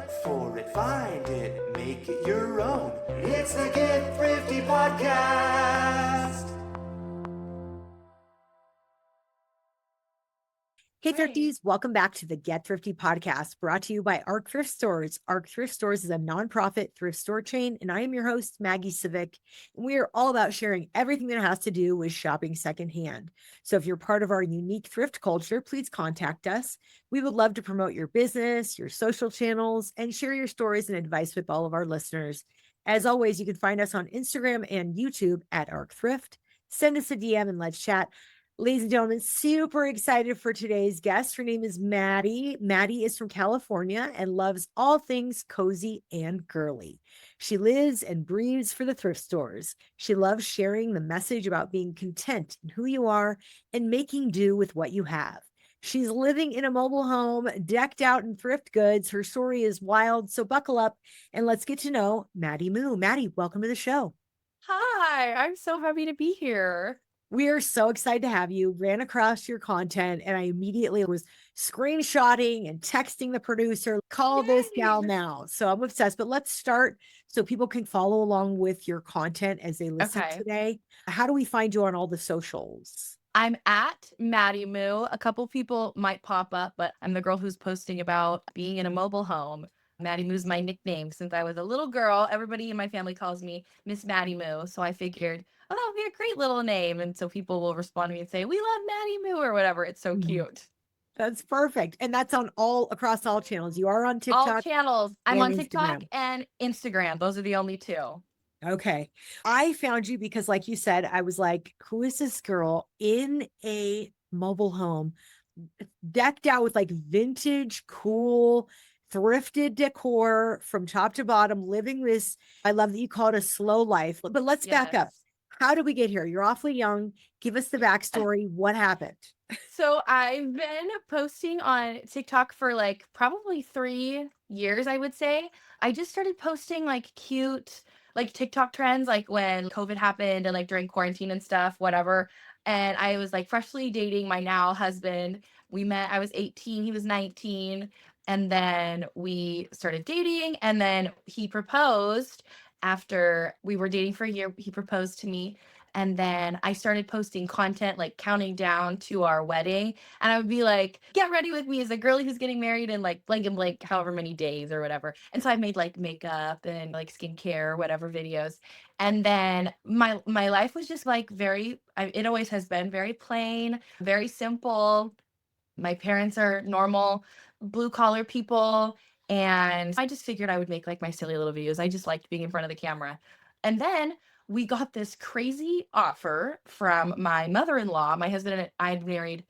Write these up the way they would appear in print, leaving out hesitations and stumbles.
Look for it, find it, make it your own. It's the Get Thrifty Podcast. Hey Thrifties, welcome back to the Get Thrifty podcast, brought to you by ARC Thrift Stores. ARC Thrift Stores is a nonprofit thrift store chain, and I am your host, Maggie Civic. And we are all about sharing everything that has to do with shopping secondhand. So if you're part of our unique thrift culture, please contact us. We would love to promote your business, your social channels, and share your stories and advice with all of our listeners. As always, you can find us on Instagram and YouTube at ARC Thrift. Send us a DM and let's chat. Ladies and gentlemen, super excited for today's guest. Her name is Maddie. Maddie is from California and loves all things cozy and girly. She lives and breathes for the thrift stores. She loves sharing the message about being content in who you are and making do with what you have. She's living in a mobile home, decked out in thrift goods. Her story is wild, so buckle up and let's get to know Maddie Moo. Maddie, welcome to the show. Hi, I'm so happy to be here. We are so excited to have you. Ran across your content and I immediately was screenshotting and texting the producer, call this gal now. So I'm obsessed, but let's start so people can follow along with your content as they listen today. How do we find you on all the socials? I'm at Maddie Moo. A couple people might pop up, but I'm the girl who's posting about being in a mobile home. Maddie Moo's my nickname since I was a little girl. Everybody in my family calls me Miss Maddie Moo. So I figured, oh, that would be a great little name. And so people will respond to me and say, we love Maddie Moo or whatever. It's so cute. That's perfect. And that's on across all channels. You are on TikTok. All channels. I'm on TikTok Instagram. and Instagram. Those are the only two. Okay. I found you because, like you said, I was like, who is this girl in a mobile home decked out with like vintage, cool, thrifted decor from top to bottom, living this? I love that you call it a slow life, but let's back up. How did we get here? You're awfully young. Give us the backstory. What happened? So I've been posting on TikTok for like probably 3 years, I would say. I just started posting like cute, like TikTok trends, like when COVID happened and like during quarantine and stuff, whatever. And I was like freshly dating my now husband. We met, I was 18, he was 19. And then we started dating. And then he proposed after we were dating for a year. He proposed to me. And then I started posting content, like counting down to our wedding. And I would be like, get ready with me as a girlie who's getting married in like blank and blank, however many days or whatever. And so I made like makeup and like skincare, whatever videos. And then my life was just like it always has been very plain, very simple. My parents are normal blue collar people. And I just figured I would make like my silly little videos. I just liked being in front of the camera. And then we got this crazy offer from my mother-in-law. My husband and I had married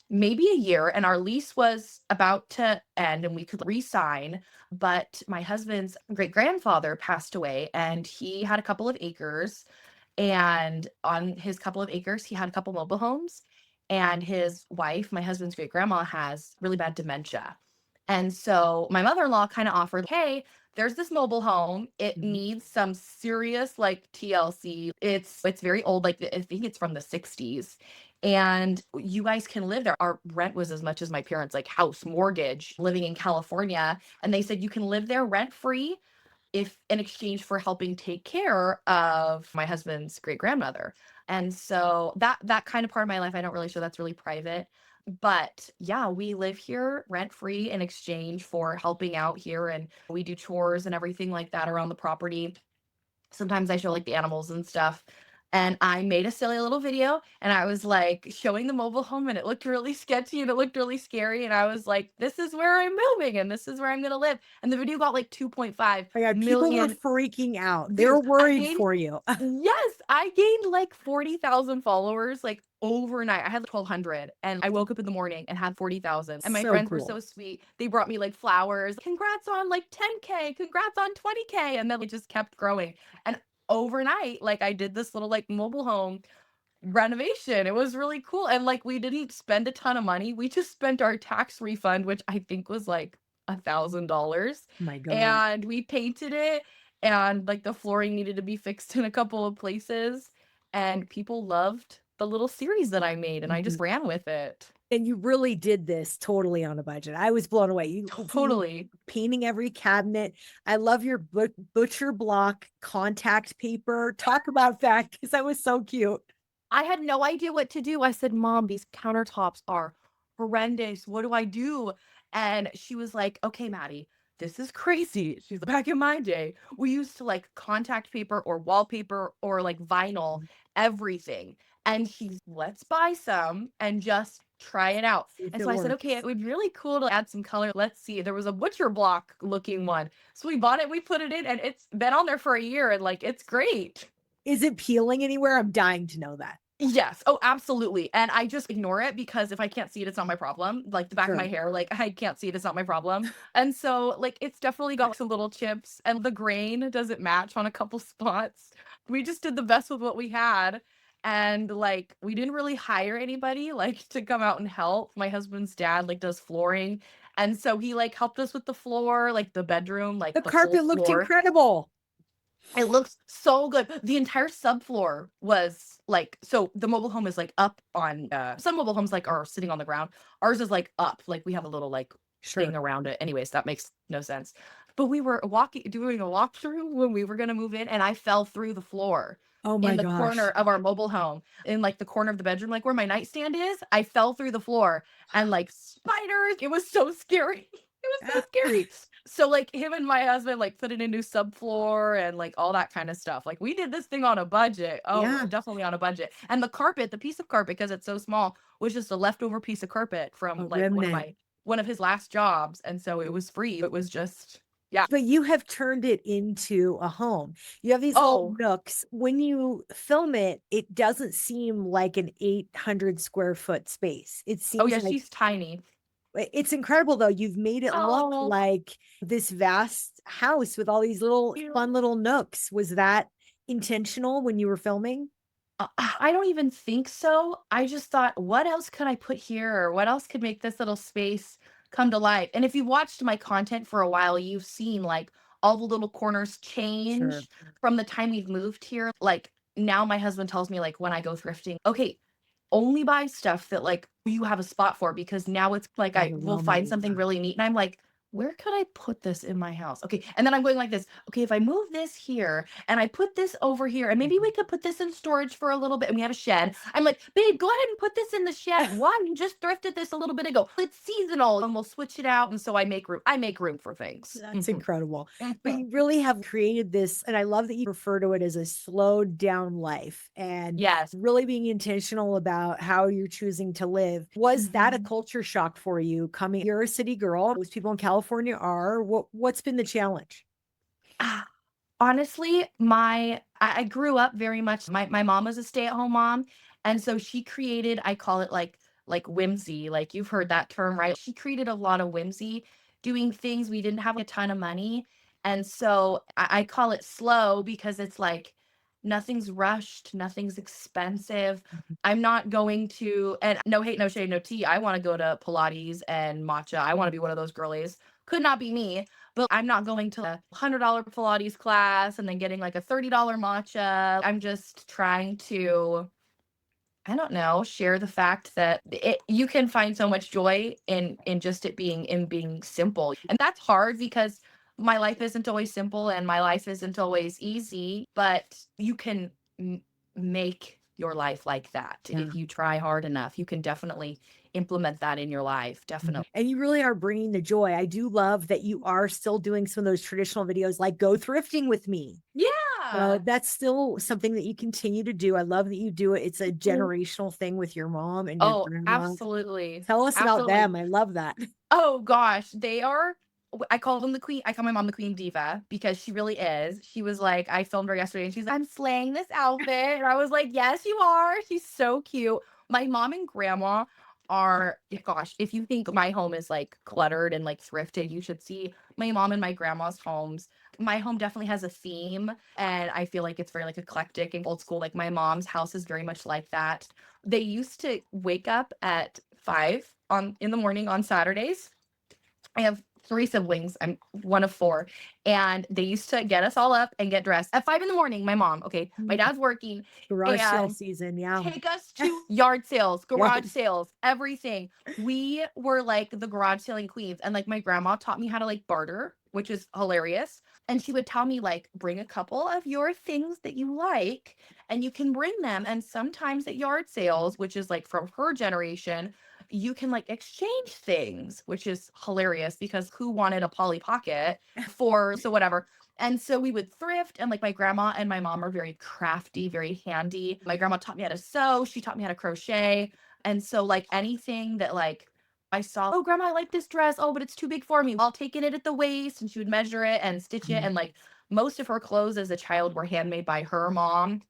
maybe a year and our lease was about to end and we could re-sign. But my husband's great grandfather passed away and he had a couple of acres. And on his couple of acres, he had a couple mobile homes. And his wife, my husband's great grandma, has really bad dementia. And so my mother-in-law kind of offered, hey, there's this mobile home. It needs some serious like TLC. It's very old, like I think it's from the 60s. And you guys can live there. Our rent was as much as my parents' like house mortgage living in California. And they said you can live there rent free if in exchange for helping take care of my husband's great grandmother. And so that kind of part of my life, I don't really show. That's really private. But yeah, we live here rent free in exchange for helping out here. And we do chores and everything like that around the property. Sometimes I show like the animals and stuff. And I made a silly little video and I was like showing the mobile home and it looked really sketchy and it looked really scary. And I was like, this is where I'm moving and this is where I'm going to live. And the video got like 2.5 million. People were freaking out. They were worried for you. Yes, I gained like 40,000 followers like overnight. I had 1,200 and I woke up in the morning and had 40,000. And my friends were so sweet. They brought me like flowers. Congrats on like 10K. Congrats on 20K. And then it just kept growing. And overnight, like I did this little like mobile home renovation. It was really cool. And like we didn't spend a ton of money. We just spent our tax refund, which I think was like $1,000. My God. And we painted it and like the flooring needed to be fixed in a couple of places. And people loved the little series that I made and I just ran with it. And you really did this totally on a budget. I was blown away. You Totally. painting every cabinet. I love your butcher block contact paper. Talk about that because that was so cute. I had no idea what to do. I said, "Mom, these countertops are horrendous. What do I do?" And she was like, "Okay, Maddie, this is crazy." She's like, "Back in my day, we used to like contact paper or wallpaper or like vinyl everything." And "Let's buy some and just try it out." See if And it so I said, "Okay, works. it would be really cool to add some color. Let's see." There was a butcher block looking one. So we bought it, we put it in, and it's been on there for a year and like it's great. Is it peeling anywhere? I'm dying to know that. Yes. Oh, absolutely. And I just ignore it because if I can't see it, it's not my problem. Like the back of my Sure. hair, like I can't see it, it's not my problem. And so, like, it's definitely got some little chips, and the grain doesn't match on a couple spots. We just did the best with what we had. And like, we didn't really hire anybody like to come out and help. My husband's dad like does flooring. And so he like helped us with the floor, like the bedroom, like The the whole carpet looked floor. incredible. It looks so good. The entire subfloor was like, so the mobile home is like up on some mobile homes like are sitting on the ground. Ours is like up. Like we have a little like Sure. thing around it. Anyways, that makes no sense. But we were doing a walkthrough when we were gonna move in, and I fell through the floor Oh in my the corner gosh. of our mobile home, in like the corner of the bedroom, like where my nightstand is. I fell through the floor and like spiders. It was so scary. It was so scary. So like him and my husband like put in a new subfloor and like all that kind of stuff. Like we did this thing on a budget. Oh, Yeah. definitely on a budget. And the carpet, the piece of carpet, because it's so small, was just a leftover piece of carpet A from like remnant. one of his last jobs. And so it was free. It was just yeah. But you have turned it into a home. You have these little Oh, nooks. When you film it, it doesn't seem like an 800 square foot space. It oh seems yeah, like she's tiny. it's incredible though. You've made it look Oh, like this vast house with all these little fun little nooks. Was that intentional when you were filming? I don't even think so. I just thought, what else could I put here? Or what else could make this little space come to life? And if you watched my content for a while, you've seen like all the little corners Sure. change from the time we've moved here. Like now my husband tells me like when I go thrifting, okay, only buy stuff that like you have a spot for, because now it's like I will find Overwhelming. something really neat and I'm like, where could I put this in my house? Okay. And then I'm going like this. Okay, if I move this here and I put this over here, and maybe we could put this in storage for a little bit, and we have a shed. I'm like, babe, go ahead and put this in the shed. Why? You just thrifted this a little bit ago. It's seasonal, and we'll switch it out. And so I make room. I make room for things. That's incredible. But you really have created this, and I love that you refer to it as a slowed down life and Yes. really being intentional about how you're choosing to live. Was that a Mhm. culture shock for you coming? You're a city girl. Most people in California are. What's been the challenge? Ah, honestly, I grew up very much my mom was a stay-at-home mom, and so she created, I call it like whimsy, like you've heard that term, right? She created a lot of whimsy doing things. We didn't have a ton of money, and so I call it slow because it's like nothing's rushed, nothing's expensive. I'm not going to, and no hate, no shade, no tea. I want to go to Pilates and matcha. I want to be one of those girlies. Could not be me, but I'm not going to a $100 Pilates class and then getting like a $30 matcha. I'm just trying to, I don't know, share the fact that you can find so much joy in just it being in being simple. And that's hard because my life isn't always simple and my life isn't always easy, but you can make your life like that. Yeah. If you try hard enough, you can definitely implement that in your life. Definitely. And you really are bringing the joy. I do love that you are still doing some of those traditional videos like go thrifting with me. Yeah. That's still something that you continue to do. I love that you do it. It's a generational thing with your mom and your Oh, grandma. absolutely. Tell us about Absolutely. them. I love that. Oh gosh, they are I call them the queen. I call my mom the queen diva because she really is. She was like, I filmed her yesterday and she's like, I'm slaying this outfit. And I was like, yes, you are. She's so cute. My mom and grandma are, gosh, if you think my home is like cluttered and like thrifted, you should see my mom and my grandma's homes. My home definitely has a theme and I feel like it's very like eclectic and old school. Like my mom's house is very much like that. They used to wake up at 5 in the morning on Saturdays. I have three siblings. I'm one of four. And they used to get us all up and get dressed at 5 a.m. My mom, okay, my dad's working, Garage sale and season. Yeah. take us to yard sales, garage Yes. sales, everything. We were like the garage selling queens. And like my grandma taught me how to like barter, which is hilarious. And she would tell me like, bring a couple of your things that you like and you can bring them. And sometimes at yard sales, which is like from her generation, you can like exchange things, which is hilarious because who wanted a Polly Pocket for, so whatever. And so we would thrift, and like my grandma and my mom are very crafty, very handy. My grandma taught me how to sew, she taught me how to crochet. And so like anything that like I saw, oh grandma, I like this dress. Oh, but it's too big for me. I'll take it at the waist, and she would measure it and stitch it. And like most of her clothes as a child were handmade by her mom,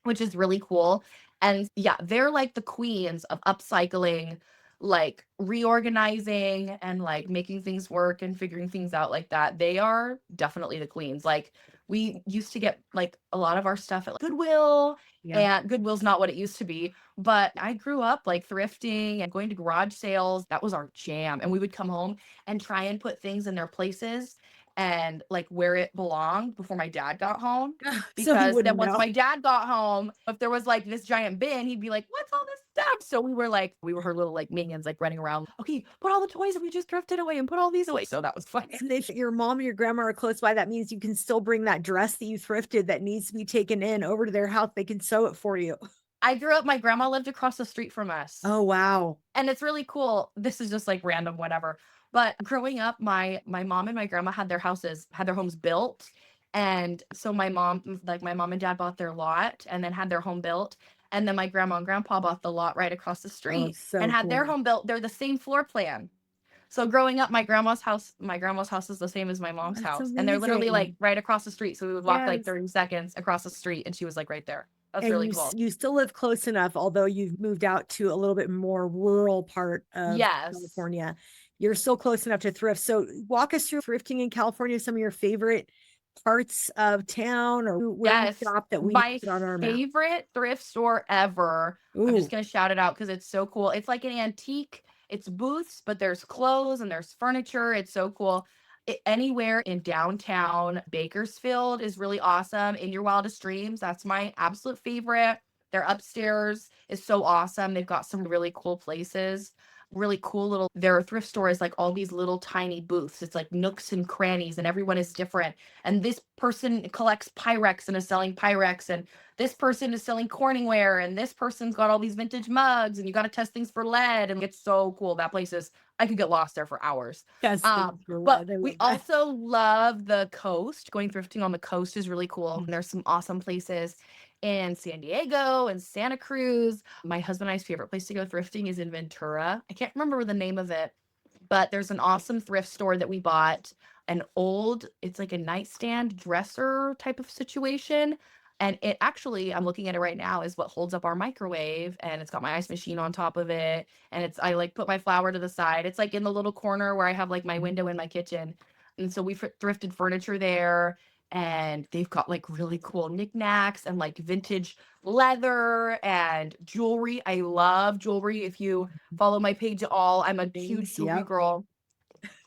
which is really cool. And yeah, they're like the queens of upcycling, like reorganizing and like making things work and figuring things out like that. They are definitely the queens. Like we used to get like a lot of our stuff at like, Goodwill, Yeah. and Goodwill's not what it used to be, but I grew up like thrifting and going to garage sales. That was our jam. And we would come home and try and put things in their places and like where it belonged before my dad got home. So he Because then wouldn't once know. my dad got home, if there was like this giant bin, he'd be like, what's all this stuff? So we were like, we were her little like minions, like running around. Okay, put all the toys that we just thrifted away and put all these away. So that was fun. And if your mom or your grandma are close by, that means you can still bring that dress that you thrifted that needs to be taken in over to their house. They can sew it for you. I grew up, my grandma lived across the street from us. Oh, wow. And it's really cool. This is just like random, whatever. But growing up, my mom and my grandma had their homes built. And so my mom, like my mom and dad bought their lot and then had their home built. And then my grandma and grandpa bought the lot right across the street so and had their cool. home built. They're the same floor plan. So growing up, my grandma's house is the same as my mom's That's house. And they're literally like amazing. right across the street. So we would walk like Yes. 30 seconds across the street and she was like right there. That's And really you, cool. you still live close enough, although you've moved out to a little bit more rural part of Yes. California. You're still close enough to thrift. So walk us through thrifting in California, some of your favorite parts of town or where you Yes, shop that we my put on our map. favorite thrift store ever. I'm Ooh, just gonna shout it out because it's so cool. It's like an antique. It's booths, but there's clothes and there's furniture. It's so cool. Anywhere in downtown Bakersfield is really awesome. In Your Wildest Dreams, that's my absolute favorite. Their upstairs is so awesome. They've got some really cool places. Really cool little, their thrift store is like all these little tiny booths. It's like nooks and crannies, and everyone is different. And this person collects Pyrex and is selling Pyrex, and this person is selling Corningware, and this person's got all these vintage mugs, and you got to test things for lead. And it's so cool. That place is, I could get lost there for hours. that's But we also love the coast. Going thrifting on the coast is really cool. And there's some awesome places in San Diego and Santa Cruz. My husband and I's favorite place to go thrifting is in Ventura. I can't remember the name of it, but there's an awesome thrift store that we bought it's like a nightstand dresser type of situation. And it actually, I'm looking at it right now, is what holds up our microwave. And it's got my ice machine on top of it. And I like put my flour to the side. It's like in the little corner where I have like my window in my kitchen. And so we thrifted furniture there. And they've got like really cool knickknacks and like vintage leather and jewelry. I love jewelry. If you follow my page at all, I'm a huge jewelry girl.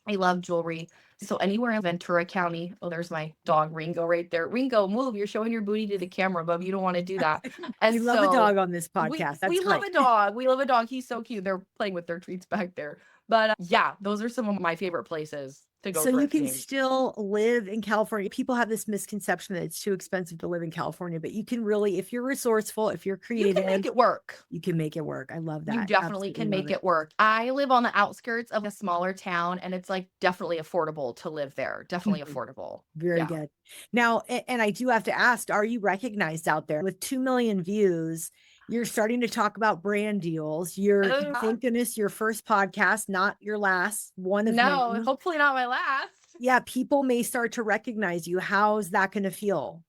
I love jewelry. So anywhere in Ventura County, oh, there's my dog Ringo right there. Ringo, move! You're showing your booty to the camera, bub. You don't want to do that. And we love a dog on this podcast. We love a dog. We love a dog. He's so cute. They're playing with their treats back there. But yeah, those are some of my favorite places to go. So thrifting. you can still live in California. People have this misconception that it's too expensive to live in California, but you can really, if you're resourceful, if you're creative, you can make it work. You can make it work. I love that. You definitely can make it work. I live on the outskirts of a smaller town, and it's like definitely affordable to live there. Definitely affordable. Very good. Now, and I do have to ask, are you recognized out there with 2 million views? You're starting to talk about brand deals. Thank goodness, your first podcast, not your last one of many. Hopefully not my last. Yeah, people may start to recognize you. How's that going to feel?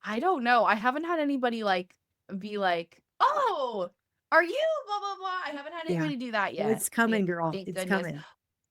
I don't know. I haven't had anybody be like, oh, are you blah blah blah? I haven't had anybody do that yet. It's coming, girl. It's coming.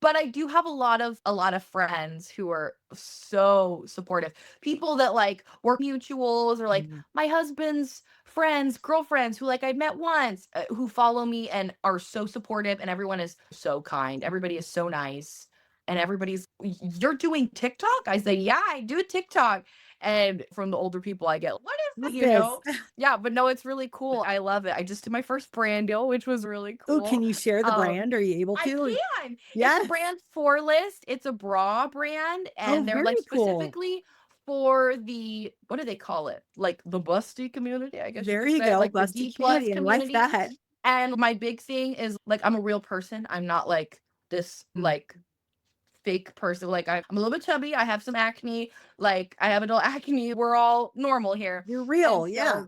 But I do have a lot of friends who are so supportive. People that like work mutuals or like my husband's friends, girlfriends who like I met once, who follow me and are so supportive, and everyone is so kind. Everybody is so nice. And everybody's, you're doing TikTok? I say, yeah, I do TikTok. And from the older people I get, what is that, What's you this? know? Yeah, but no, it's really cool. I love it. I just did my first brand deal, which was really Oh, cool. can you share the brand? Are you able I to? can. It's Yes. brand For List. It's a bra brand, Oh, and they're very like cool. specifically for the, what do they call it? Like the Bestie community, I guess you There could you say, go. like the Busty D plus community. I like community. that. And my big thing is like I'm a real person. I'm not like this like fake person. Like I'm a little bit chubby. I have some acne. Like I have adult acne. We're all normal here. You're And real. Yeah.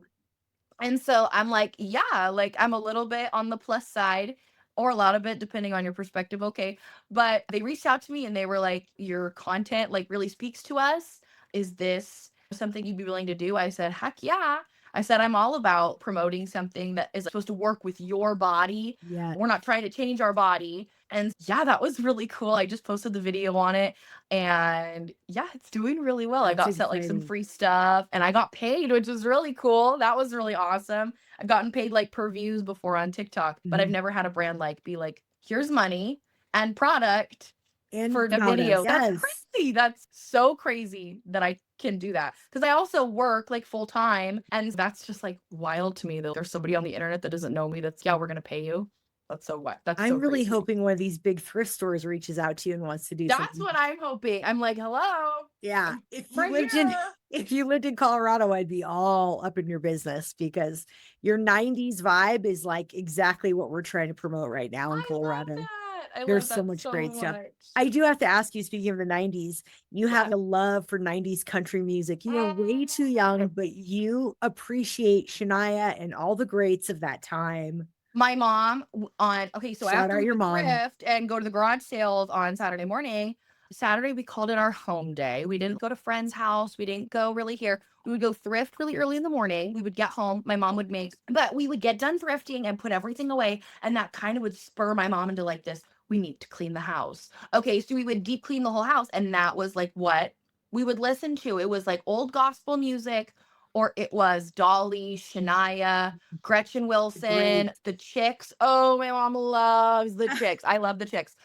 so I'm like, yeah, like I'm a little bit on the plus side or a lot of it, depending on your perspective. Okay. But they reached out to me and they were like, your content like really speaks to us. Is this something you'd be willing to do? I said, heck yeah. I said, I'm all about promoting something that is supposed to work with your body. Yeah. We're not trying to change our body. And yeah, that was really cool. I just posted the video on it and yeah, it's doing really well. I That's got sent like some exciting. free stuff and I got paid, which was really cool. That was really awesome. I've gotten paid like per views before on TikTok, but I've Mhm. never had a brand like be like, here's money and product And for the about us. video. That's Yes. crazy. That's so crazy that I can do that. Because I also work like full time. And that's just like wild to me that there's somebody on the internet that doesn't know me that's, yeah, we're going to pay you. That's so what? That's I'm so really crazy. hoping one of these big thrift stores reaches out to you and wants to do That's something. what I'm hoping. I'm like, hello. Yeah. I'm If you right lived in here. if you lived in Colorado, I'd be all up in your business because your 90s vibe is like exactly what we're trying to promote right now in I love Colorado. that. I There's love so that much so great stuff. much. I do have to ask you, speaking of the 90s, you have Yeah. a love for 90s country music. You are way too young, but you appreciate Shania and all the greats of that time. My mom okay, so Shout after out we your would mom. thrift and go to the garage sales on Saturday morning, Saturday we called it our home day. We didn't go to friend's house. We didn't go really here. We would go thrift really early in the morning. We would get home. My mom would make, but we would get done thrifting and put everything away. And that kind of would spur my mom into like this, we need to clean the house. Okay, so we would deep clean the whole house. And that was like what we would listen to. It was like old gospel music, or it was Dolly, Shania, Gretchen Wilson, the Chicks. Oh, my mom loves the Chicks. I love the Chicks.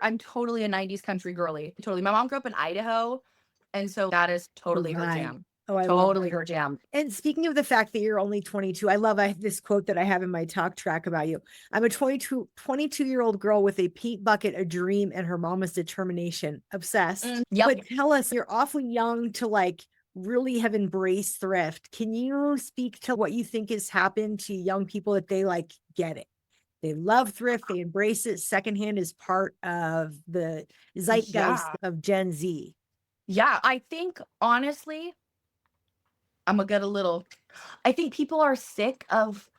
I'm totally a 90s country girly. Totally. My mom grew up in Idaho, and so that is totally her Right. jam. Oh, I love Totally that. her jam. And speaking of the fact that you're only 22, I love this quote that I have in my talk track about you. I'm a 22-year-old girl with a paint bucket, a dream, and her mama's determination. Obsessed. Yep. But tell us, you're awfully young to like really have embraced thrift. Can you speak to what you think has happened to young people that they like get it? They love thrift, they embrace it. Secondhand is part of the zeitgeist of Gen Z. Yeah, I think honestly, I'm gonna get a little. I think people are sick of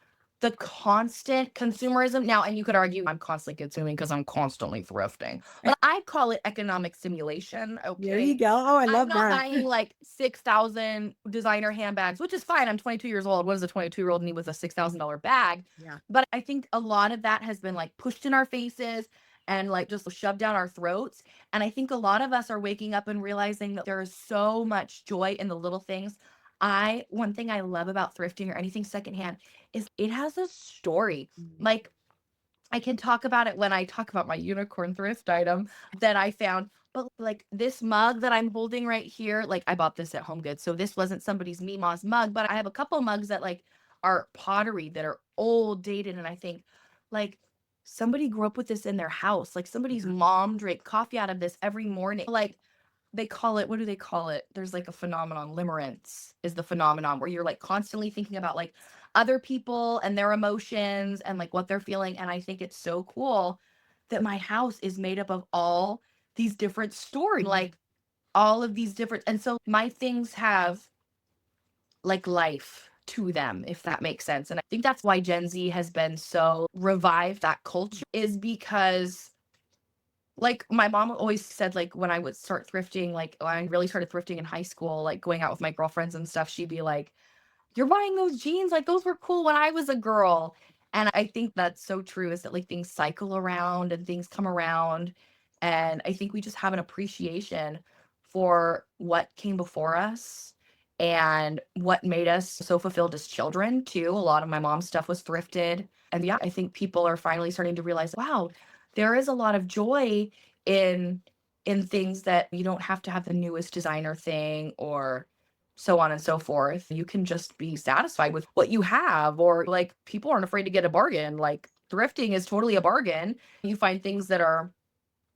the constant consumerism now, and you could argue I'm constantly consuming because I'm constantly thrifting, but I call it economic simulation. There you Okay. go. Oh, I I'm love not that. buying like 6,000 designer handbags, which is fine. I'm 22 years old. What does a 22-year-old need with a $6,000 bag? Yeah. But I think a lot of that has been like pushed in our faces and like just shoved down our throats. And I think a lot of us are waking up and realizing that there is so much joy in the little things. One thing I love about thrifting or anything secondhand is it has a story. Like I can talk about it when I talk about my unicorn thrift item that I found. But like this mug that I'm holding right here, like I bought this at Home Goods. So this wasn't somebody's Mima's mug, but I have a couple mugs that like are pottery that are old, dated. And I think like somebody grew up with this in their house. Like somebody's mom drank coffee out of this every morning. Like they call it, what do they call it? There's like a phenomenon, limerence is the phenomenon where you're like constantly thinking about like other people and their emotions and like what they're feeling. And I think it's so cool that my house is made up of all these different stories, like all of these different, and so my things have like life to them, if that makes sense. And I think that's why Gen Z has been so revived that culture is because like my mom always said, like when I would start thrifting, like when I really started thrifting in high school, like going out with my girlfriends and stuff, she'd be like, you're buying those jeans, like those were cool when I was a girl. And I think that's so true is that like things cycle around and things come around. And I think we just have an appreciation for what came before us and what made us so fulfilled as children too. A lot of my mom's stuff was thrifted. And yeah, I think people are finally starting to realize, wow, there is a lot of joy in in things that you don't have to have the newest designer thing or so on and so forth. You can just be satisfied with what you have, or like people aren't afraid to get a bargain. Like thrifting is totally a bargain. You find things that are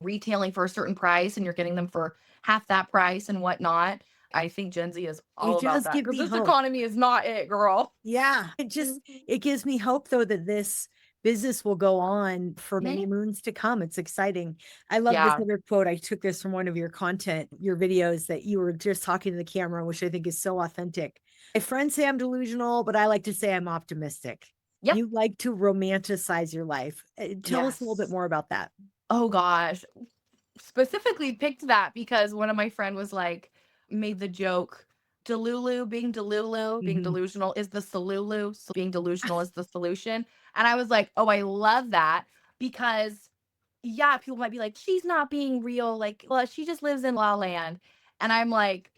retailing for a certain price and you're getting them for half that price and whatnot. I think Gen Z is all It about does that give because me this hope. economy is not it, girl. Yeah. It gives me hope though that this business will go on for many moons to come. It's exciting. I love this Yeah. other quote. I took this from one of your content, your videos that you were just talking to the camera, which I think is so authentic. My friends say I'm delusional, but I like to say I'm optimistic. Yep. You like to romanticize your life. Tell us a little bit Yes. more about that. Oh gosh. Specifically picked that because one of my friend was like, made the joke, Delulu, being Mhm. delusional is the solulu, so being delusional is the solution. And I was like, oh, I love that because yeah, people might be like, she's not being real, like, well, she just lives in La Land. And I'm like,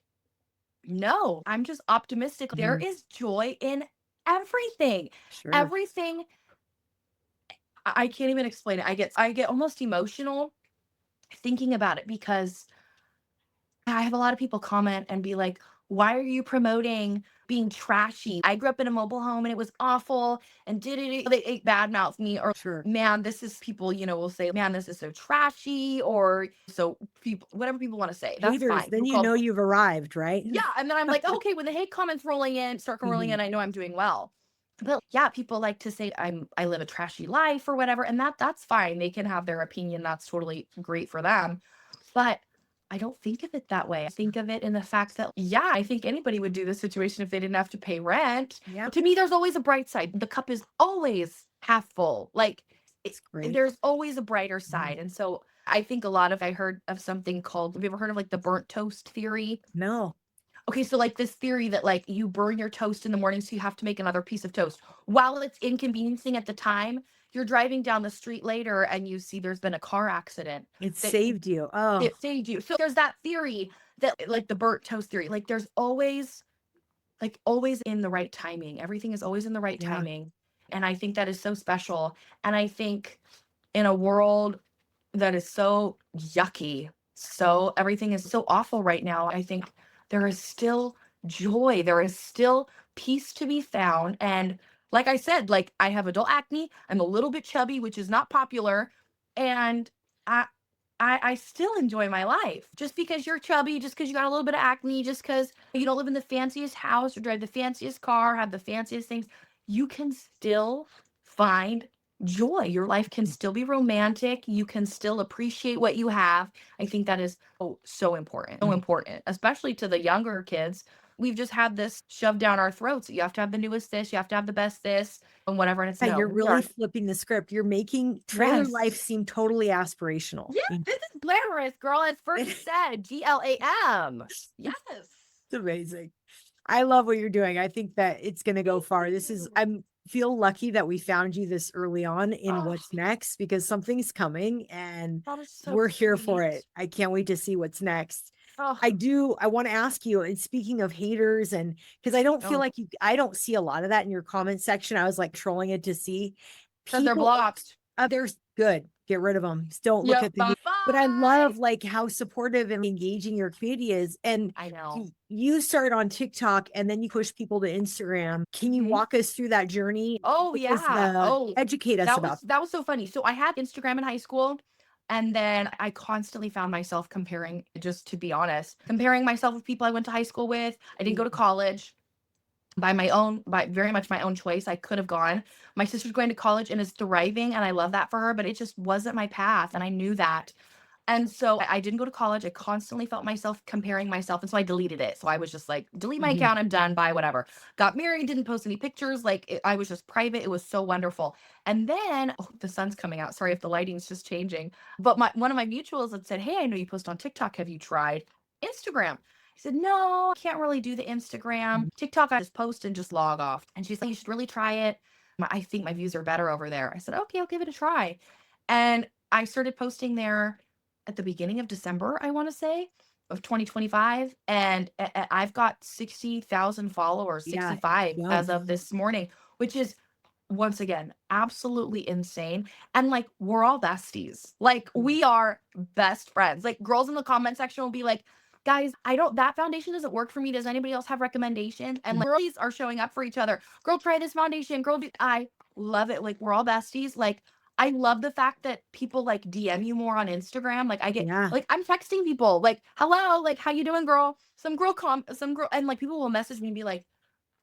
no, I'm just optimistic. There Mhm. is joy in everything. Sure. Everything. I can't even explain it. I get almost emotional thinking about it because I have a lot of people comment and be like, why are you promoting being trashy? I grew up in a mobile home and it was awful and they badmouth me, or Sure. man, this is people, will say, man, this is so trashy, or so people, whatever people want to say. That's Haters, fine. then People you know call, you've arrived, right? yeah. And then I'm like, oh, okay, when the hate comments start rolling Mhm. in, I know I'm doing well. But yeah, people like to say I live a trashy life or whatever, and that's fine. They can have their opinion. That's totally great for them. But I don't think of it that way. I think of it in the fact that, yeah, I think anybody would do this situation if they didn't have to pay rent. Yeah, To me, there's always a bright side. The cup is always half full. Like it's great. there's always a brighter Mhm. side. And so I think I heard of something called, have you ever heard of like the burnt toast theory? No. Okay, so like this theory that like you burn your toast in the morning, so you have to make another piece of toast. While it's inconveniencing at the time, you're driving down the street later and you see there's been a car accident It that saved you. Oh, it saved you. So there's that theory that like the burnt toast theory, there's always in the right timing. Everything is always in the right yeah. timing. And I think that is so special. And I think in a world that is so yucky, so everything is so awful right now, I think there is still joy. There is still peace to be found. And like I said, like I have adult acne. I'm a little bit chubby, which is not popular. And I I still enjoy my life. Just because you're chubby, just because you got a little bit of acne, just because you don't live in the fanciest house or drive the fanciest car, have the fanciest things, you can still find joy. Your life can still be romantic. You can still appreciate what you have. I think that is so important. So Mhm. important, especially to the younger kids. We've just had this shoved down our throats. You have to have the newest this, you have to have the best this, and whatever. And it's Yeah, no, you're we really are. flipping the script. You're making trailer life Yes. seem totally aspirational. Yeah, this is glamorous, girl. As first It's said, GLAM. Yes. amazing. I love what you're doing. I think that it's going to go Thank far. you. I'm feel lucky that we found you this early on in Oh, what's next because something's coming and that is so we're here for sweet. it. I can't wait to see what's next. Oh, I want to ask you, and speaking of haters, and because I don't feel no, like I don't see a lot of that in your comment section. I was like trolling it to see because they're people, blocked. others, good, get rid of them. Just don't look Yep. at the, Bye. but I love like how supportive and engaging your community is. And I know. you started on TikTok and then you push people to Instagram. Can you Mhm. walk us through that journey? Oh, What was yeah. Oh, educate us about? that was so funny. So I had Instagram in high school, and then I constantly found myself comparing, just to be honest, comparing myself with people I went to high school with. I didn't go to college by very much my own choice. I could have gone. My sister's going to college and is thriving, and I love that for her, but it just wasn't my path, and I knew that. And so I didn't go to college. I constantly felt myself comparing myself. And so I deleted it. So I was just like, delete my Mhm. account. I'm done. Bye, whatever. Got married, didn't post any pictures. I was just private. It was so wonderful. And then, oh, the sun's coming out. Sorry if the lighting's just changing. But one of my mutuals had said, hey, I know you post on TikTok. Have you tried Instagram? I said, no, I can't really do the Instagram. TikTok, I just post and just log off. And she's like, you should really try it. I think my views are better over there. I said, okay, I'll give it a try. And I started posting there at the beginning of December, I want to say, of 2025. And I've got 60,000 followers, Yeah, 65 young. as of this morning, which is once again, absolutely insane. And like, we're all besties. Like, we are best friends. Like, girls in the comment section will be like, guys, that foundation doesn't work for me. Does anybody else have recommendations? And like, girls are showing up for each other. Girl, try this foundation. I love it. Like, we're all besties. Like, I love the fact that people like DM you more on Instagram. Like, I get, like, I'm texting people like, hello, like, how you doing, girl? Some girl, and like, people will message me and be like,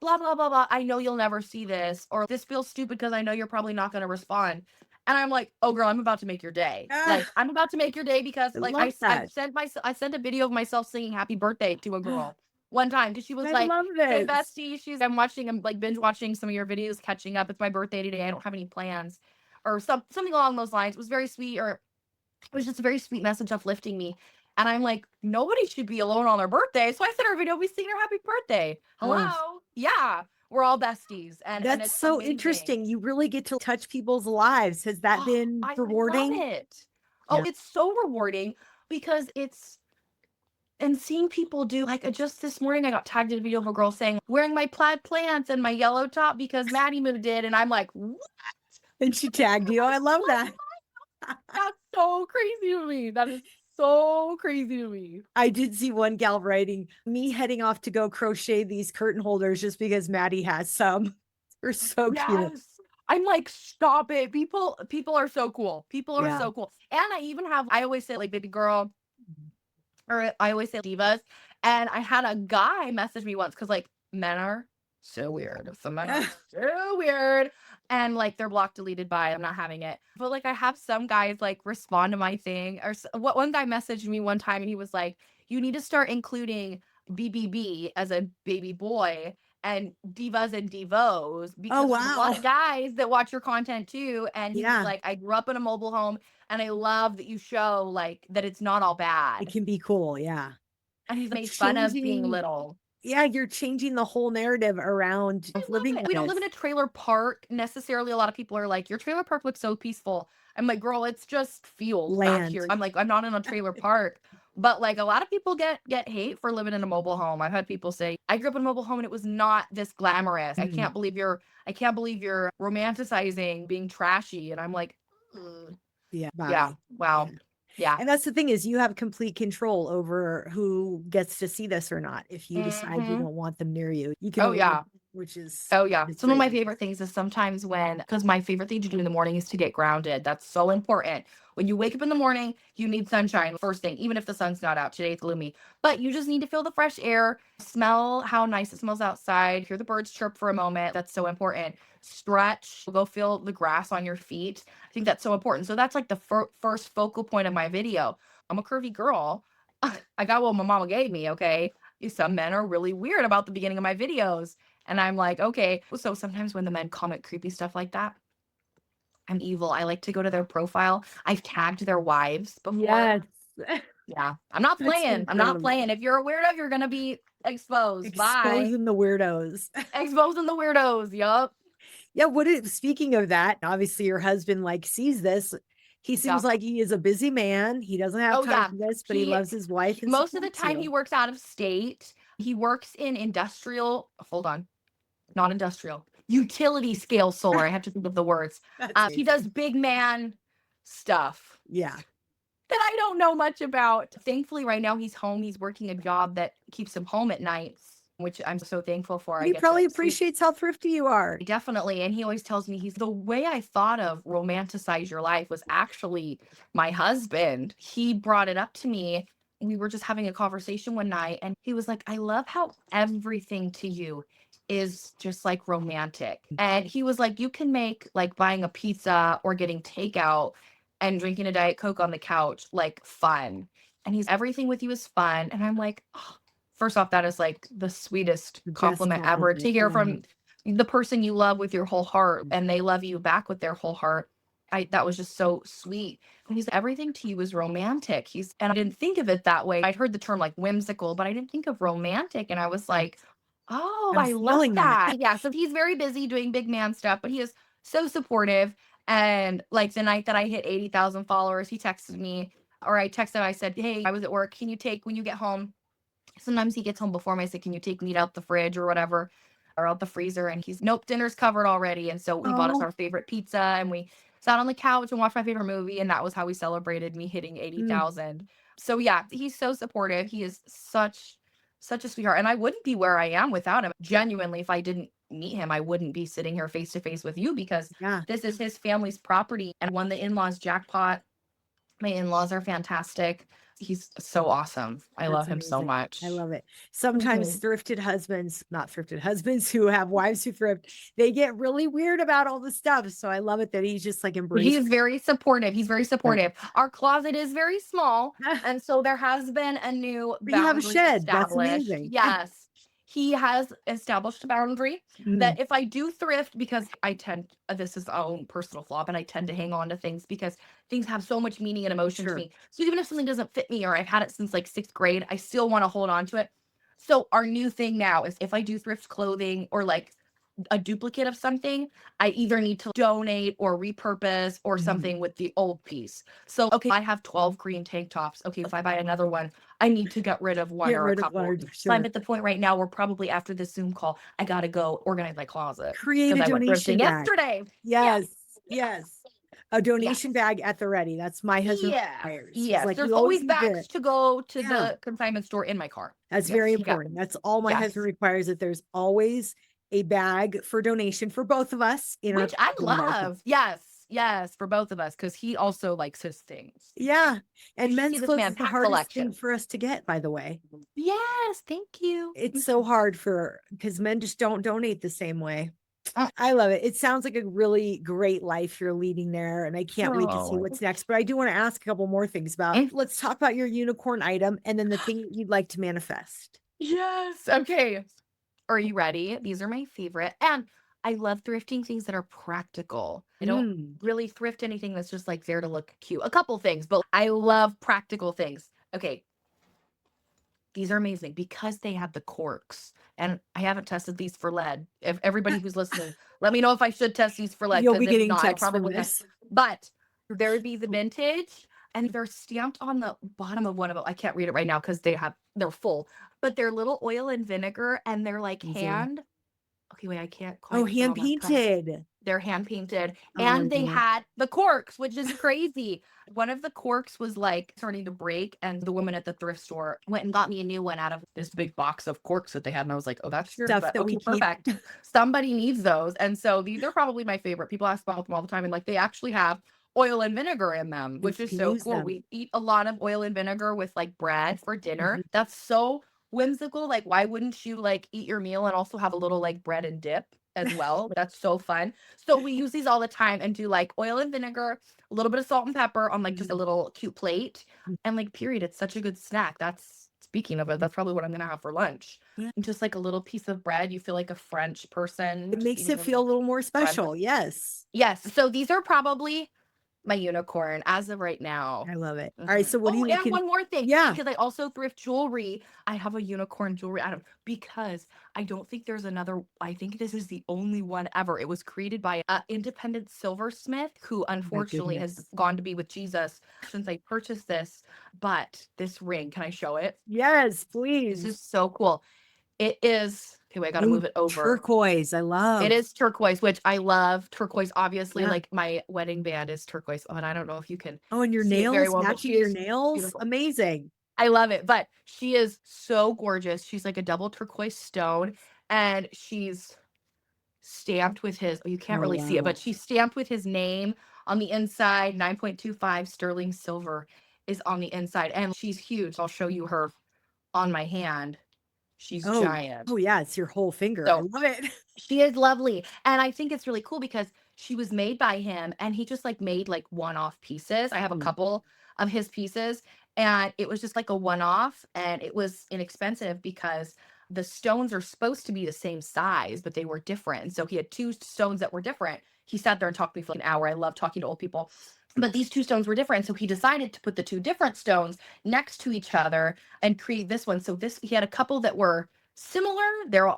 blah, blah, blah, blah. I know you'll never see this, or this feels stupid because I know you're probably not going to respond. And I'm like, oh girl, I'm about to make your day. Like, I'm about to make your day because like I sent a video of myself singing happy birthday to a girl one time because she was like, hey bestie, I'm like binge watching some of your videos, catching up. It's my birthday today. I don't have any plans or something along those lines. It was very sweet, or it was just a very sweet message uplifting me. And I'm like, nobody should be alone on their birthday. So I sent her a video. We sing her happy birthday. Hello. Yeah. We're all besties. And that's it's so amazing. interesting. You really get to touch people's lives. Has that been rewarding? I love it. Oh, it's so rewarding because and seeing people do, like, just this morning I got tagged in a video of a girl saying, wearing my plaid pants and my yellow top because Maddie Moo did. And I'm like, what? And she tagged you. I love that. That's so crazy to me. That is so crazy to me. I did see one gal writing, me heading off to go crochet these curtain holders just because Maddie has some. They're so cute. I'm like, stop it. People are so cool. People are so cool. And I always say like baby girl, or I always say divas. And I had a guy message me once because like men are so weird. Some men are so weird. And like they're blocked, deleted by, I'm not having it. But like I have some guys like respond to my thing. Or what one guy messaged me one time and he was like, you need to start including BBB as a baby boy and divas and divos because there's a lot of guys that watch your content too. And he's like, I grew up in a mobile home and I love that you show like that it's not all bad. It can be cool. Yeah. And he's made fun of being little. Yeah, you're changing the whole narrative around living. We don't live in a trailer park necessarily. A lot of people are like, your trailer park looks so peaceful. I'm like, girl, it's just fields back here. I'm like, I'm not in a trailer park. But like a lot of people get hate for living in a mobile home. I've had people say, I grew up in a mobile home and it was not this glamorous. I can't believe you're romanticizing being trashy. And I'm like, wow. Yeah. And that's the thing is you have complete control over who gets to see this or not. If you decide you don't want them near you, you can. Which is some of my favorite things is sometimes because my favorite thing to do in the morning is to get grounded. That's so important. When you wake up in the morning, you need sunshine first thing, even if the sun's not out. Today it's gloomy, but you just need to feel the fresh air, smell how nice it smells outside, hear the birds chirp for a moment. That's so important. Stretch, go feel the grass on your feet. I think that's so important. So that's like the first focal point of my video. I'm a curvy girl. I got what my mama gave me. Okay. Some men are really weird about the beginning of my videos. And I'm like, okay. So sometimes when the men comment creepy stuff like that, I'm evil. I like to go to their profile. I've tagged their wives before. Yes. Yeah. I'm not playing. I'm not playing. If you're a weirdo, you're going to be exposed. Exposing the weirdos. Exposing the weirdos. Yup. Yeah. Speaking of that, obviously your husband like sees this. He seems like he is a busy man. He doesn't have time for this, but he loves his wife. And most of the time he works out of state. He works in utility scale solar. I have to think of the words. He does big man stuff. Yeah. That I don't know much about. Thankfully, right now he's home. He's working a job that keeps him home at nights, which I'm so thankful for. He probably appreciates how thrifty you are. Definitely. And he always tells me the way I thought of romanticize your life was actually my husband. He brought it up to me. We were just having a conversation one night and he was like, I love how everything to you is just like romantic. And he was like, you can make like buying a pizza or getting takeout and drinking a Diet Coke on the couch like fun. And everything with you is fun. And I'm like, oh, first off, that is like the sweetest compliment ever to hear from the person you love with your whole heart and they love you back with their whole heart. That was just so sweet. And he's everything to you is romantic. And I didn't think of it that way. I'd heard the term like whimsical, but I didn't think of romantic. And I was like, oh, I love that. Yeah. So he's very busy doing big man stuff, but he is so supportive. And like the night that I hit 80,000 followers, he texted me, or I texted him. I said, hey, I was at work. Can you take when you get home? Sometimes he gets home before me. I said, can you take meat out the fridge or whatever? are out the freezer and he's, nope, dinner's covered already. And so he bought us our favorite pizza and we sat on the couch and watched my favorite movie. And that was how we celebrated me hitting 80,000. So yeah, he's so supportive. He is such a sweetheart. And I wouldn't be where I am without him. Genuinely, if I didn't meet him, I wouldn't be sitting here face to face with you because this is his family's property and won the in-laws jackpot. My in-laws are fantastic. He's so awesome. I love him so much. I love it. Sometimes not thrifted husbands who have wives who thrift, they get really weird about all the stuff. So I love it that he's just like embracing. He's very supportive. He's very supportive. Our closet is very small. And so there has been a new But you have a shed. That's established. amazing. Yes. He has established a boundary that if I do thrift, because this is our own personal flaw, but I tend to hang on to things because things have so much meaning and emotion to me. So even if something doesn't fit me or I've had it since like 6th grade, I still want to hold on to it. So our new thing now is if I do thrift clothing or like a duplicate of something, I either need to donate or repurpose or something with the old piece. So, okay, I have 12 green tank tops. Okay, if I buy another one, I need to get rid of one or a couple. So I'm at the point right now where probably after this Zoom call, I got to go organize my closet. Create a donation bag. Yesterday. Yes. A donation bag at the ready. That's my husband. Yes. Like, there's always bags to go to the consignment store in my car. That's very important. That's all my husband requires, that there's always a bag for donation for both of us. Which I love. Yes, for both of us, because he also likes his things. Yeah. And men's clothes is the hardest thing for us to get, by the way. Yes, thank you. It's so hard because men just don't donate the same way. I love it. It sounds like a really great life you're leading there, and I can't wait to see what's next. But I do want to ask a couple more things about. Let's talk about your unicorn item and then the thing you'd like to manifest. Yes. Okay. Are you ready? These are my favorite. And I love thrifting things that are practical. I don't really thrift anything that's just like there to look cute. A couple things, but I love practical things. Okay. These are amazing because they have the corks. And I haven't tested these for lead. If everybody who's listening, let me know if I should test these for lead. You'll be getting text from this. But there would be the vintage, and they're stamped on the bottom of one of them. I can't read it right now because they're full, but they're little oil and vinegar, and they're like hand. Okay, wait, I can't quite. Hand painted. They're hand painted, and they had the corks, which is crazy. One of the corks was like starting to break, and the woman at the thrift store went and got me a new one out of this big box of corks that they had, and I was like, "Oh, that's your stuff that we perfect. Somebody needs those." And so these are probably my favorite. People ask about them all the time, and like they actually have oil and vinegar in them, which is so cool. We eat a lot of oil and vinegar with like bread for dinner. That's so whimsical. Like, why wouldn't you like eat your meal and also have a little like bread and dip as well? That's so fun. So we use these all the time and do like oil and vinegar, a little bit of salt and pepper on like just a little cute plate, and like period. It's such a good snack. Speaking of it, that's probably what I'm gonna have for lunch. And just like a little piece of bread, you feel like a French person. It makes it feel a little more special. Yes. So these are probably my unicorn as of right now. I love it. All right. So what do you and one more thing. Yeah. Because I also thrift jewelry. I have a unicorn jewelry item because I don't think there's another. I think this is the only one ever. It was created by an independent silversmith who unfortunately has gone to be with Jesus since I purchased this. But this ring, can I show it? Yes, please. This is so cool. It is. Okay, wait, I gotta move it over. Turquoise. I love. It is turquoise, which I love. Turquoise, obviously, like my wedding band is turquoise. Oh, and I don't know if you can. Oh, and your nails, matching your nails. Beautiful. Amazing. I love it. But she is so gorgeous. She's like a double turquoise stone, and she's stamped with his. Oh, you can't really see it, but she's stamped with his name on the inside. 9.25 sterling silver is on the inside, and she's huge. I'll show you her on my hand. She's giant. Oh yeah, it's your whole finger. So, I love it. She is lovely. And I think it's really cool because she was made by him and he just like made like one-off pieces. I have a couple of his pieces and it was just like a one-off, and it was inexpensive because the stones are supposed to be the same size, but they were different. And so he had two stones that were different. He sat there and talked to me for an hour. I love talking to old people. But these two stones were different. So he decided to put the two different stones next to each other and create this one. So he had a couple that were similar.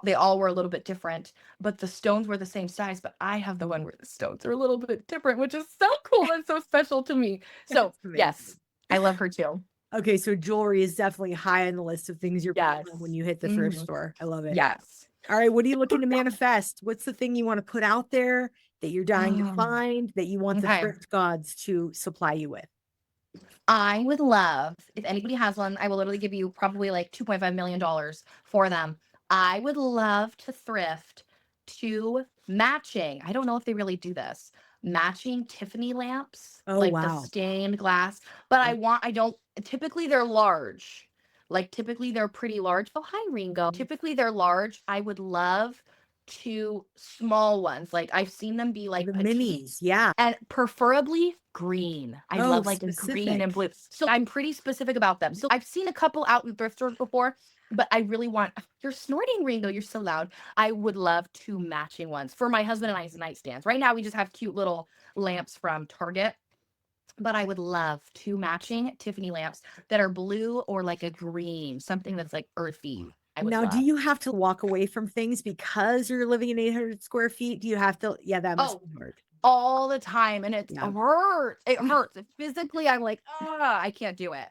They all were a little bit different, but the stones were the same size. But I have the one where the stones are a little bit different, which is so cool and so special to me. So yes, I love her too. Okay, so jewelry is definitely high on the list of things you're buying when you hit the thrift store. I love it. Yes. All right, what are you looking to manifest? What's the thing you want to put out there that you're dying to find, that you want the Okay. thrift gods to supply you with? I would love, if anybody has one, I will literally give you probably like $2.5 million for them. I would love to thrift two matching, I don't know if they really do this, matching Tiffany lamps, Oh, like the wow. stained glass, but I don't, typically they're large. Like typically they're pretty large. Oh, hi, Ringo. Typically they're large. I would love two small ones. Like I've seen them be like The petite minis. Yeah. and preferably green. I Oh, love like a green and specific. blue. So I'm pretty specific about them. So I've seen a couple out in thrift stores before, but I really want, you're snorting, Ringo. You're so loud. I would love two matching ones for my husband and I's nightstands. Right now, we just have cute little lamps from Target, but I would love two matching Tiffany lamps that are blue or like a green, something that's like earthy. I would Now, do love. you have to walk away from things because you're living in 800 square feet? Do you have to? Yeah, that must Oh, be hard. all the time. And it's Yeah. hurt. It hurts. Physically, I'm like, I can't do it.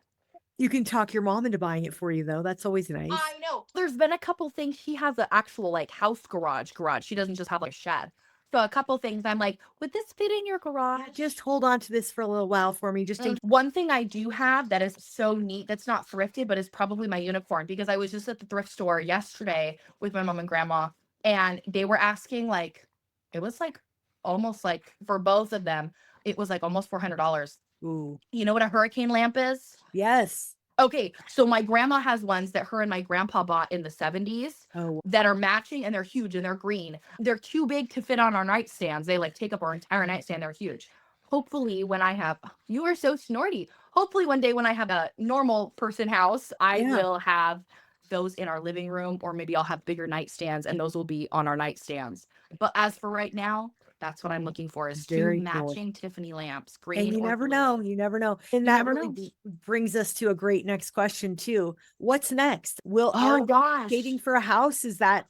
You can talk your mom into buying it for you, though. That's always nice. I know. There's been a couple things. She has an actual like house garage. She doesn't just have like a shed. So a couple things I'm like, would this fit in your garage? Yeah, just hold on to this for a little while for me. Just in One thing I do have that is so neat, that's not thrifted, but is probably my unicorn, because I was just at the thrift store yesterday with my mom and grandma, and they were asking like, it was like almost like for both of them, it was like almost $400. Ooh. You know what a hurricane lamp is? Yes. Okay, so my grandma has ones that her and my grandpa bought in the 70s Oh, that are matching, and they're huge and they're green. They're too big to fit on our nightstands. They like take up our entire nightstand. They're huge. Hopefully, when I have, you are so snorty. Hopefully, one day when I have a normal person house, I yeah. will have those in our living room, or maybe I'll have bigger nightstands and those will be on our nightstands. But as for right now, that's what I'm looking for, is two Very cool. matching Tiffany lamps, green And you or never blue. know. You never know. And You that never really know. brings us to a great next question, too. What's next? Will Oh Art gosh. dating for a house? Is that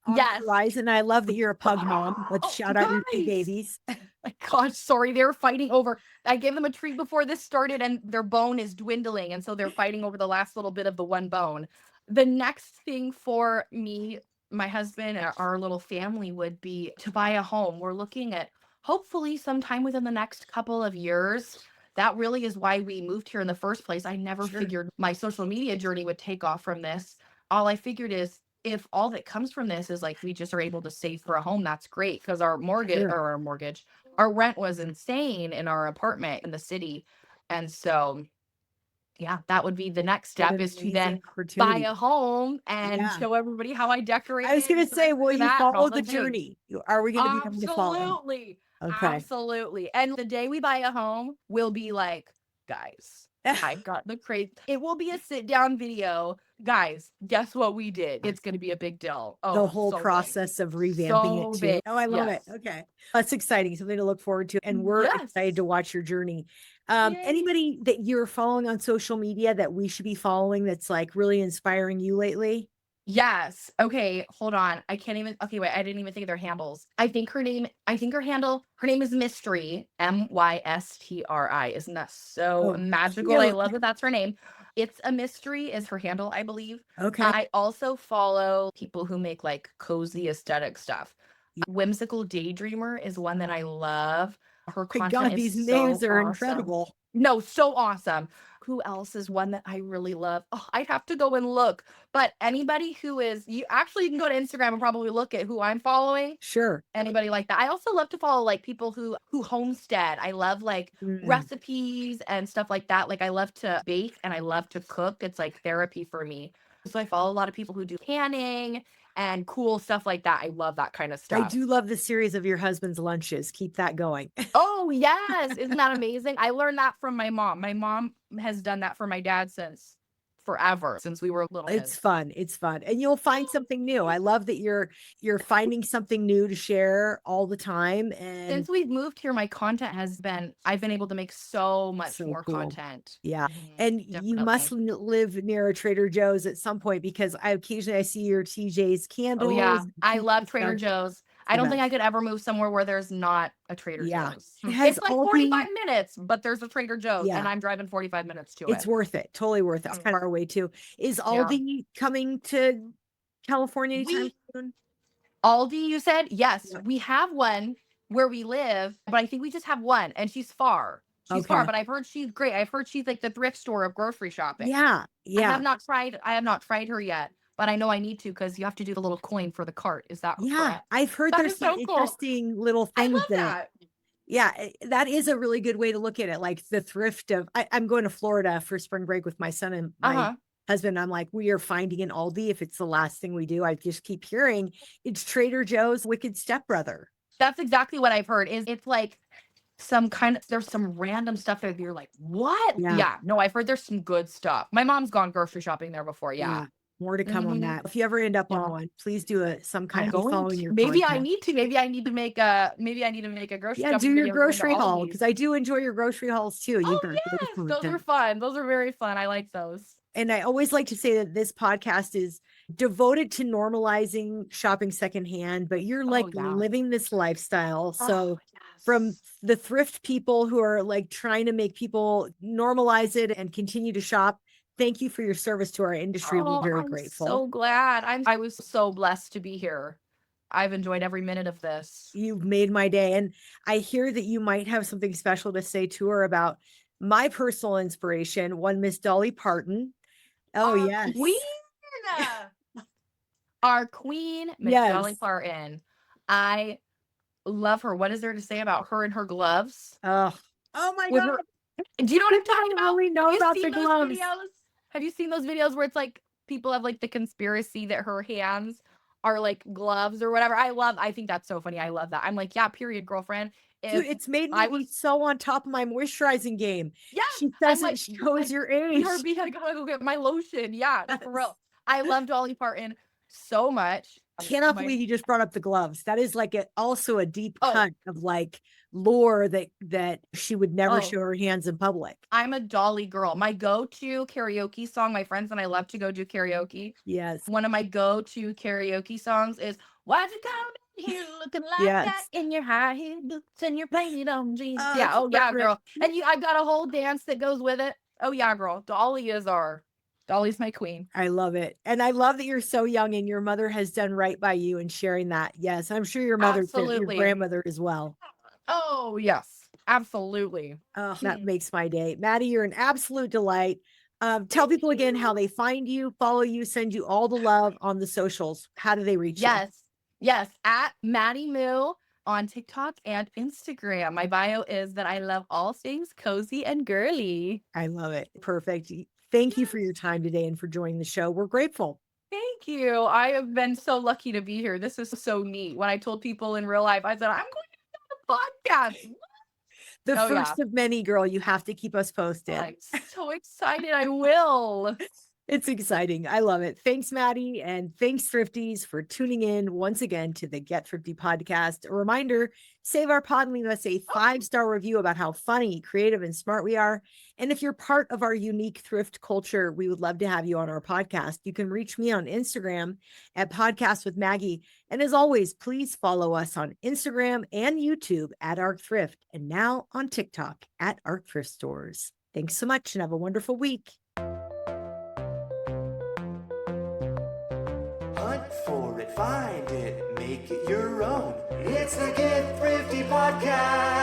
on the Yes. horizon? I love that you're a pug mom. Let's Oh, shout out your two guys. babies. My gosh, sorry. They were fighting over. I gave them a treat before this started, and their bone is dwindling. And so they're fighting over the last little bit of the one bone. The next thing for me, my husband, and our little family would be to buy a home. We're looking at hopefully sometime within the next couple of years. That really is why we moved here in the first place. I never Sure. figured my social media journey would take off from this. All I figured is, if all that comes from this is like we just are able to save for a home, that's great, because our mortgage Sure. or our rent was insane in our apartment in the city. And so, yeah, that would be the next What step, an is to amazing then buy opportunity. a home and Yeah. show everybody how I decorate. I was going to say, will you follow the journey? Are we going to be able to follow? Absolutely. Okay. Absolutely. And the day we buy a home, we'll be like, guys, I got the crazy. It will be a sit down video. Guys, guess what we did? It's going to be a big deal. Oh, The whole so big. process of revamping So it too. big. Oh, I love Yes. it. Okay. That's exciting. Something to look forward to. And we're Yes. excited to watch your journey. Yay. Anybody that you're following on social media that we should be following that's like really inspiring you lately? Yes. Okay, hold on. I can't even. Okay, wait. I didn't even think of their handles. I think her name is Mystery, Mystri. Isn't that so Oh, magical? I cute. love that that's her name. It's a Mystery is her handle, I believe. Okay. I also follow people who make like cozy aesthetic stuff. Yeah. Whimsical Daydreamer is one that I love. Her My content God, is these so names are awesome. incredible. No, so awesome. Who else is one that I really love? Oh, I'd have to go and look. But anybody who is, you can go to Instagram and probably look at who I'm following. Sure. Anybody like that. I also love to follow like people who homestead. I love like recipes and stuff like that. Like I love to bake and I love to cook. It's like therapy for me. So I follow a lot of people who do canning and cool stuff like that. I love that kind of stuff. I do love the series of your husband's lunches. Keep that going. Oh, yes. Isn't that amazing? I learned that from my mom. My mom has done that for my dad since forever, since we were little It's kids. fun. It's fun. And you'll find something new. I love that you're finding something new to share all the time. And Since we've moved here, my content has been, I've been able to make so much So more cool. content. Yeah. And you must live near a Trader Joe's at some point, because I occasionally see your TJ's candles. Oh, yeah. and I cute love Trader stuff. Joe's. I don't think I could ever move somewhere where there's not a Trader Yeah. Joe's. Has It's like Aldi- 45 minutes, but there's a Trader Joe's, Yeah. and I'm driving 45 minutes to It's it. worth it. Totally worth it. It's kind of our way too. Is Yeah. Aldi coming to California anytime soon? Aldi, you said? Yes, Yeah. we have one where we live, but I think we just have one, and she's far. She's far, Okay. but I've heard she's great. I've heard she's like the thrift store of grocery shopping. Yeah. I Yeah. have not tried her yet, but I know I need to because you have to do the little coin for the cart. Is that Yeah. correct? I've heard That there's is some so cool. interesting little I things love that that. yeah, that is a really good way to look at it. Like the thrift of, I'm going to Florida for spring break with my son and my Uh-huh. husband. I'm like, we are finding an Aldi if it's the last thing we do. I just keep hearing it's Trader Joe's wicked stepbrother. That's exactly what I've heard. Is it's like there's some random stuff that you're like, what? Yeah. Yeah. No, I've heard there's some good stuff. My mom's gone grocery shopping there before. Yeah. Yeah. More to come on Mhm. that. If you ever end up on Yeah. one, please do some kind I'm of going following to. your Maybe I content. need to. Maybe I need to make a grocery Yeah, do shopping your video going to grocery haul Aldi's. because I do enjoy your grocery hauls too. You've Oh got great yes, those are content. fun. Those are very fun. I like those. And I always like to say that this podcast is devoted to normalizing shopping secondhand, but you're like Oh yeah. living this lifestyle. So Oh, from yes. the thrift people who are like trying to make people normalize it and continue to shop, thank you for your service to our industry. We're Oh, very I'm grateful. so glad. I was so blessed to be here. I've enjoyed every minute of this. You've made my day. And I hear that you might have something special to say to her about my personal inspiration, one Miss Dolly Parton. Oh, Our yes. queen. Our queen, Miss Dolly Yes. Parton. I love her. What is there to say about her and her gloves? Oh my With God. her, do you know what I'm talking I about? really know Have you about seen the those gloves. videos? Have you seen those videos where it's like people have like the conspiracy that her hands are like gloves or whatever? I think that's so funny. I love that. I'm like, yeah, period, girlfriend. Dude, If it's made me I be was, so on top of my moisturizing game. yeah, She I'm says like, it shows your age. I gotta go get my lotion. Yeah, for real. I love Dolly Parton so much. Cannot My- believe you just brought up the gloves. That is like also a deep Oh. cut of like lore that she would never Oh. show her hands in public. I'm a Dolly girl. My go-to karaoke song, my friends and I love to go do karaoke. Yes. One of my go-to karaoke songs is "Why'd You Come In Here Looking Like Yes. That in Your High Heel Boots and Your Painted On Jeans." Oh, Yeah, oh yeah, remember it. girl. And I've got a whole dance that goes with it. Oh yeah, girl. Dolly's my queen. I love it. And I love that you're so young and your mother has done right by you and sharing that. Yes, I'm sure your mother did, your Absolutely. grandmother as well. Oh yes, absolutely. Oh, that makes my day. Maddie, you're an absolute delight. Tell people again how they find you, follow you, send you all the love on the socials. How do they reach you? Yes, at Maddie Moo on TikTok and Instagram. My bio is that I love all things cozy and girly. I love it. Perfect. Thank you for your time today and for joining the show. We're grateful. Thank you. I have been so lucky to be here. This is so neat. When I told people in real life, I said, I'm going to do a podcast. The Oh, first of many, girl. You have to keep us posted. I'm so excited. I will. It's exciting. I love it. Thanks, Maddie. And thanks, Thrifties, for tuning in once again to the Get Thrifty podcast. A reminder, save our pod and leave us a 5-star review about how funny, creative, and smart we are. And if you're part of our unique thrift culture, we would love to have you on our podcast. You can reach me on Instagram at Podcast with Maggie. And as always, please follow us on Instagram and YouTube at Arc Thrift, and now on TikTok at Arc Thrift Stores. Thanks so much and have a wonderful week. Hunt for it, find it, make it your own. It's the Get Thrifty Podcast.